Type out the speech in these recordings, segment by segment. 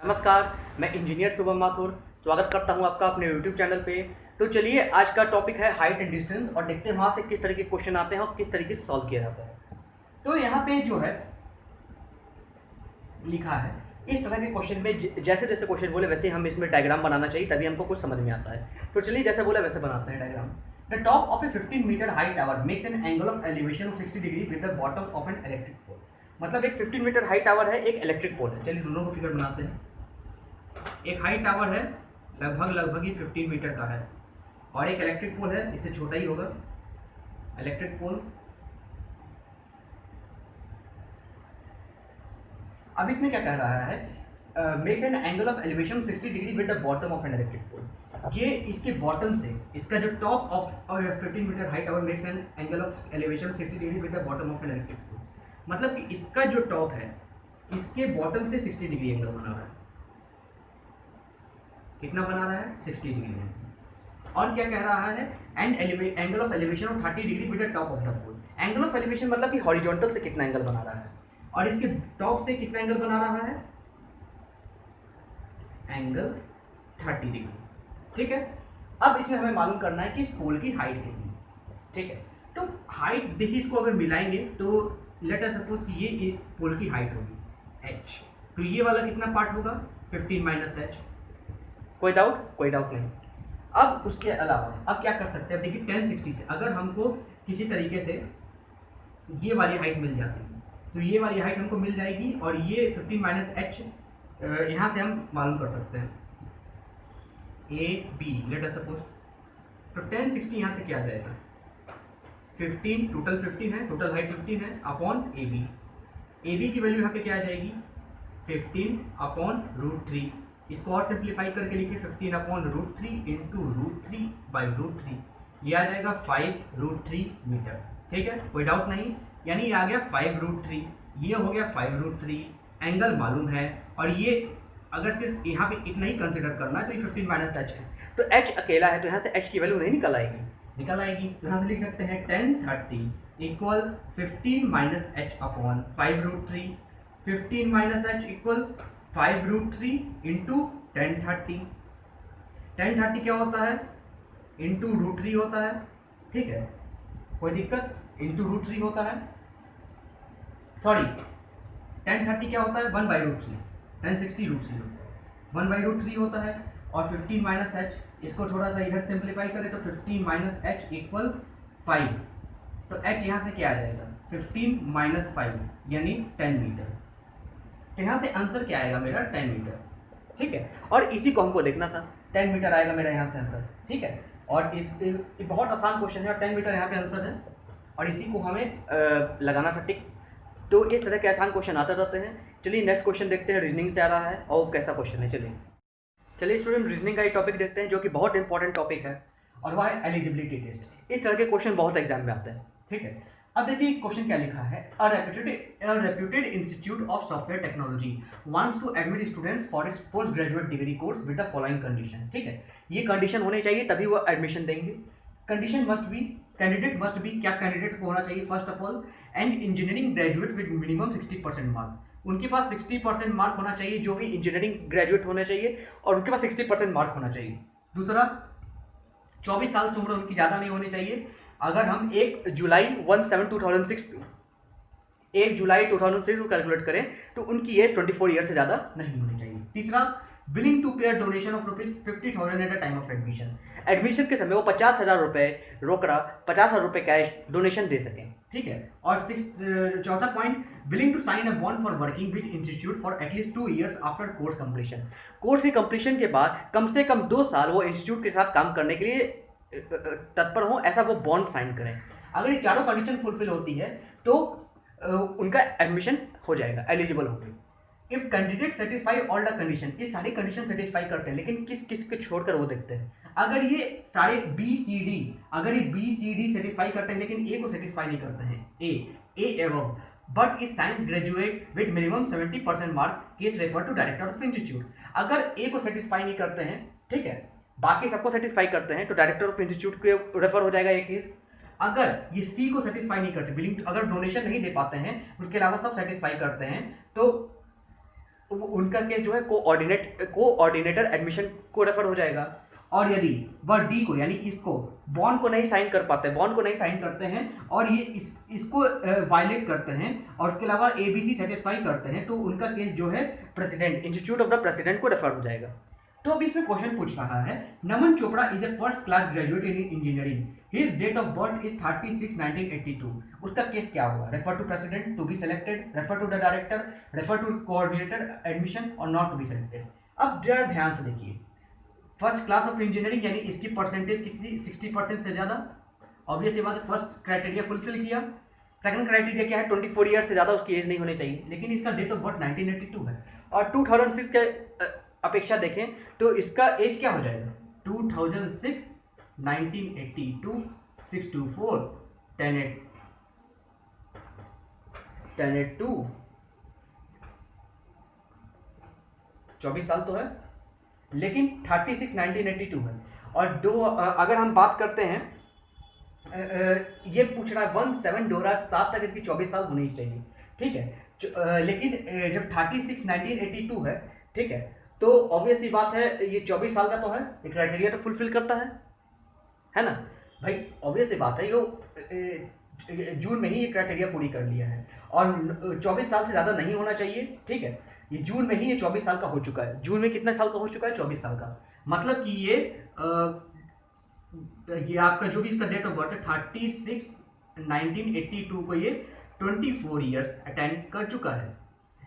नमस्कार, मैं इंजीनियर शुभम माथुर स्वागत करता हूं आपका अपने यूट्यूब चैनल पे। तो चलिए आज का टॉपिक है हाइट एंड डिस्टेंस और देखते हैं वहाँ से किस तरह के क्वेश्चन आते हैं और किस तरीके से सॉल्व किया जाता है। तो यहाँ पे जो है लिखा है इस तरह के क्वेश्चन में जैसे जैसे क्वेश्चन बोले वैसे हम इसमें डायग्राम बनाना चाहिए, तभी हमको कुछ समझ में आता है। तो चलिए जैसे बोले वैसे बनाते हैं diagram. The top of a 15 metre high tower makes an angle of elevation of 60 degree with the bottom of an electric pole. मतलब एक 15 मीटर हाई टावर है, एक इलेक्ट्रिक पोल है। चलिए दोनों को फिगर बनाते हैं। एक हाई टावर है, लगभग ही 15 मीटर का है, और एक इलेक्ट्रिक पोल है, इससे छोटा ही होगा इलेक्ट्रिक पोल। अब इसमें क्या कह रहा है, makes an angle of elevation 60 degree with the bottom of an electric pole. ये इसके बॉटम से इसका जो top of 15 metre high tower makes an angle of elevation 60 degree with the bottom of an electric pole. मतलब कि इसका जो top है इसके बॉटम से 60 डिग्री एंगल बना रहा है। कितना बना रहा है? 60 डिग्री। और क्या कह रहा है, and angle of elevation of 30 degree with the top of the pole. Angle of elevation मतलब कि हॉरिजॉन्टल से कितना एंगल बना रहा है, और इसके टॉप से कितना एंगल बना रहा है, एंगल 30 डिग्री। ठीक है, अब इसमें हमें मालूम करना है कि इस पोल की हाइट कितनी। ठीक है, तो हाइट देखिए, इसको अगर मिलाएंगे तो लेट अस सपोज कि ये पोल की हाइट होगी h, तो ये वाला कितना पार्ट होगा 15 माइनस h। कोई डाउट नहीं। अब उसके अलावा अब क्या कर सकते हैं, देखिए 1060 से अगर हमको किसी तरीके से ये वाली हाइट मिल जाती है तो ये वाली हाइट हमको मिल जाएगी, और ये 15 माइनस h यहाँ से हम मालूम कर सकते हैं A B let us suppose. तो 1060 यहाँ से क्या आ जाएगा, 15 टोटल 15 है, टोटल हाइट 15 है अपॉन ए बी की वैल्यू यहाँ पे क्या आ जाएगी 15 अपॉन √3। इसको और सिंप्लीफाई करके लिखिए 15 अपॉन √3 इंटू √3 बाई √3, ये आ जाएगा 5√3 मीटर। ठीक है, कोई डाउट नहीं, यानी ये आ गया 5√3, ये हो गया 5√3, एंगल मालूम है। और ये अगर सिर्फ यहाँ पे इतना ही कंसिडर करना है तो ये 15 माइनस h है, तो h अकेला है तो यहाँ से h की वैल्यू नहीं निकल आएगी। तो यहाँ से लिख सकते हैं 1030 equal 15 minus h upon 5√3। 15 minus h equal 5√3 into 1030। 1030 क्या होता है, इंटू √3 होता है। ठीक है, कोई दिक्कत, इंटू √3 होता है, सॉरी 1030 क्या होता है 1/√3, 1060 √3 1/√3 होता है। और 15 माइनस h, इसको थोड़ा सा इधर सिंप्लीफाई करें तो 15 माइनस h इक्वल 5, तो h यहाँ से क्या आ जाएगा 15 माइनस 5 यानी 10 मीटर। तो यहाँ से आंसर क्या आएगा मेरा 10 मीटर। ठीक है, और इसी को हमको देखना था, 10 मीटर आएगा मेरा यहाँ से आंसर। ठीक है, और इस बहुत आसान क्वेश्चन है और 10 मीटर यहाँ पे आंसर है, और इसी को हमें लगाना था टिक। तो इस तरह के आसान क्वेश्चन आते रहते हैं। चलिए नेक्स्ट क्वेश्चन देखते हैं, रीजनिंग से आ रहा है और कैसा क्वेश्चन है। चलिए स्टूडेंट रीजनिंग का एक टॉपिक देखते हैं जो कि बहुत इंपॉर्टेंट टॉपिक है, और वह है एलिजिबिलिटी टेस्ट। इस तरह के क्वेश्चन बहुत एग्जाम में आते हैं। ठीक है, अब देखिए क्वेश्चन क्या लिखा है, a reputed institute of software technology wants to admit students for its post graduate degree course with the following condition. ठीक है, ये कंडीशन होनी चाहिए तभी वो एडमिशन देंगे। Condition must be, candidate must be, क्या कैंडिडेट को होना चाहिए first of all, and engineering graduate with minimum 60% mark. उनके पास 60% मार्क होना चाहिए, जो भी इंजीनियरिंग ग्रेजुएट होना चाहिए, और उनके पास 60% मार्क होना चाहिए। दूसरा, 24 साल से उम्र उनकी ज़्यादा नहीं होनी चाहिए। अगर हम 1 जुलाई 2006 को कैलकुलेट करें तो उनकी एज 24 ईयर से ज़्यादा नहीं होनी चाहिए। तीसरा, विलिंग टू पे donation of ₹50,000 at the time of admission. Admission के समय वो 50,000 रुपये रोकड़ा, 50,000 रुपये कैश डोनेशन दे सकें। ठीक है, और चौथा point, willing to sign a bond for working with institute for at least 2 years after course completion. Course की कंप्लीशन के बाद कम से कम 2 साल वो इंस्टीट्यूट के साथ काम करने के लिए तत्पर हो, ऐसा वो बॉन्ड साइन करें। अगर ये चारों कंडीशन फुलफिल होती है तो उनका एडमिशन हो जाएगा, एलिजिबल हो गई। If candidate satisfy all the condition, ये सारी कंडीशन सेटिस्फाई करते हैं, लेकिन किस किस को छोड़कर वो देखते हैं। अगर ये सारे बी सी डी सेटिस्फाई करते हैं लेकिन ए को सेटिस्फाई नहीं करते हैं, ए एवं but is science graduate with minimum 70% mark, case refer to director of institute. अगर ए को सेटिस्फाई नहीं करते हैं, ठीक है, बाकी सबको सेटिस्फाई करते हैं तो डायरेक्टर ऑफ इंस्टीट्यूट के रेफर हो जाएगा ये केस। अगर ये सी को सेटिस्फाई नहीं करते, बिलिंग अगर डोनेशन नहीं दे पाते हैं, उसके अलावा सब सेटिस्फाई करते हैं, तो उनका केस जो है कोऑर्डिनेटर एडमिशन को रेफर हो जाएगा। और यदि वह डी को यानी इसको बॉन्ड को नहीं साइन कर पाते, बॉन्ड को नहीं साइन करते हैं और ये इसको वायलेट करते हैं और उसके अलावा ABC सेटिस्फाई करते हैं, तो उनका केस जो है president, institute of the president को रेफर हो जाएगा। तो अब इसमें क्वेश्चन पूछ रहा है, Naman Chopra is a first class graduate in engineering, his date of birth is 36/1982। उसका केस क्या हुआ? Refer to president, to be selected, refer to the director, refer to coordinator admission और नॉट टू बी सिलेक्टेड। अब जरा ध्यान से देखिए, first class of engineering यानी इसकी परसेंटेज कितनी? 60% से ज़्यादा। ऑब्वियस ये बात है, फर्स्ट क्राइटेरिया फुलफिल किया। सेकंड क्राइटेरिया क्या है? 24 ईयर से ज़्यादा उसकी एज नहीं होनी चाहिए, लेकिन इसका डेट ऑफ बर्थ 1982 है और 2006 के अपेक्षा देखें तो इसका एज क्या हो जाएगा? 2006, 1982, 624, 1082, 24 साल तो है, लेकिन 36 1982 है। और अगर हम बात करते हैं, ये पूछ रहा है 17 2007 तक इसकी 24 साल होनी चाहिए, ठीक है। लेकिन जब 36 1982 है, ठीक है, तो ऑब्वियसली बात है ये 24 साल का तो है, ये क्राइटेरिया तो फुलफिल करता है ना भाई। ऑब्वियसली बात है ये जून में ही ये क्राइटेरिया पूरी कर लिया है और 24 साल से ज़्यादा नहीं होना चाहिए, ठीक है। ये जून में ही ये 24 साल का हो चुका है। जून में कितना साल का हो चुका है? 24 साल का। मतलब कि ये आपका जो भी इसका डेट ऑफ बर्थ है 36 1982 को ये 24 ईयर्स अटेंड कर चुका है।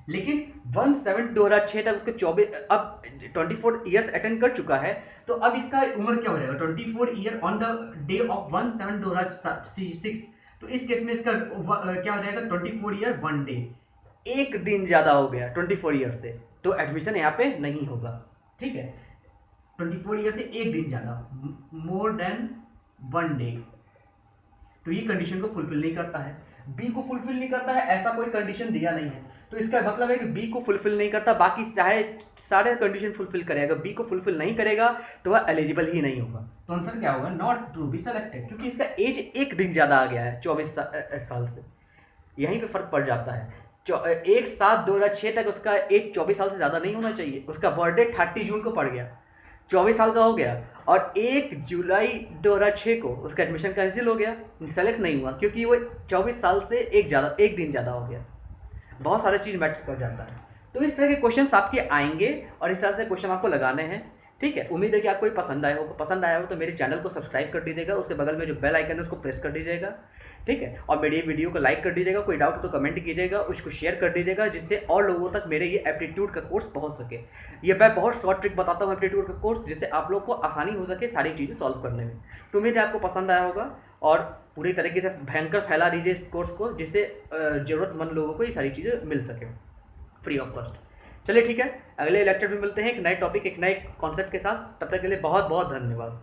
लेकिन 17 2006 तक उसके 24, अब 24 ईयर्स अटेंड कर चुका है, तो अब इसका उम्र क्या हो जाएगा? 24 year on the day of 17 2006। तो इस केस में इसका क्या हो जाएगा? 24 ईयर 1 डे, एक दिन ज़्यादा हो गया 24 ईयर से, तो एडमिशन यहाँ पे नहीं होगा, ठीक है। 24 ईयर से एक दिन ज़्यादा, मोर देन 1 डे, तो ये कंडीशन को फुलफिल नहीं करता है। बी को फुलफिल नहीं करता है, ऐसा कोई कंडीशन दिया नहीं है, तो इसका मतलब है कि बी को फुलफिल नहीं करता, बाकी चाहे सारे कंडीशन फुलफिल करेगा, बी को फुलफिल नहीं करेगा तो वह एलिजिबल ही नहीं होगा। तो आंसर क्या होगा? नॉट टू बी सेलेक्टेड, क्योंकि इसका एज एक दिन ज़्यादा आ गया है 24 साल से, यहीं पे फर्क पड़ जाता है। 1/7/2006 तक उसका एज 24 साल से ज़्यादा नहीं होना चाहिए। उसका बर्थडे 30 जून को पड़ गया, 24 साल का हो गया, और 1 जुलाई 2006 को उसका एडमिशन कैंसिल हो गया, सेलेक्ट नहीं हुआ, क्योंकि वो 24 साल से एक दिन ज़्यादा हो गया। बहुत सारे चीज़ मैटर कर जाता है। तो इस तरह के क्वेश्चंस आपके आएंगे और इस तरह से क्वेश्चन आपको लगाने हैं, ठीक है। उम्मीद है कि आपको पसंद आया हो तो मेरे चैनल को सब्सक्राइब कर दीजिएगा, उसके बगल में जो बेल आइकन है उसको प्रेस कर दीजिएगा, ठीक है। और मेरे वीडियो को लाइक कर दीजिएगा, कोई डाउट हो तो कमेंट कीजिएगा, उसको शेयर कर दीजिएगा, जिससे और लोगों तक मेरे ये एप्टीट्यूड का कोर्स पहुंच सके। ये मैं बहुत शॉर्ट ट्रिक बताता हूँ एप्टीट्यूड का कोर्स, जिससे आप लोग को आसानी हो सके सारी चीज़ें सॉल्व करने में। तो उम्मीद है आपको पसंद आया होगा और पूरी तरीके से भयंकर फैला दीजिए इस कोर्स को, जिससे ज़रूरतमंद लोगों को ये सारी चीज़ें मिल सके फ्री ऑफ कॉस्ट। चलिए ठीक है, अगले लेक्चर में मिलते हैं एक नए टॉपिक, एक नए कॉन्सेप्ट के साथ। तब तक के लिए बहुत बहुत धन्यवाद।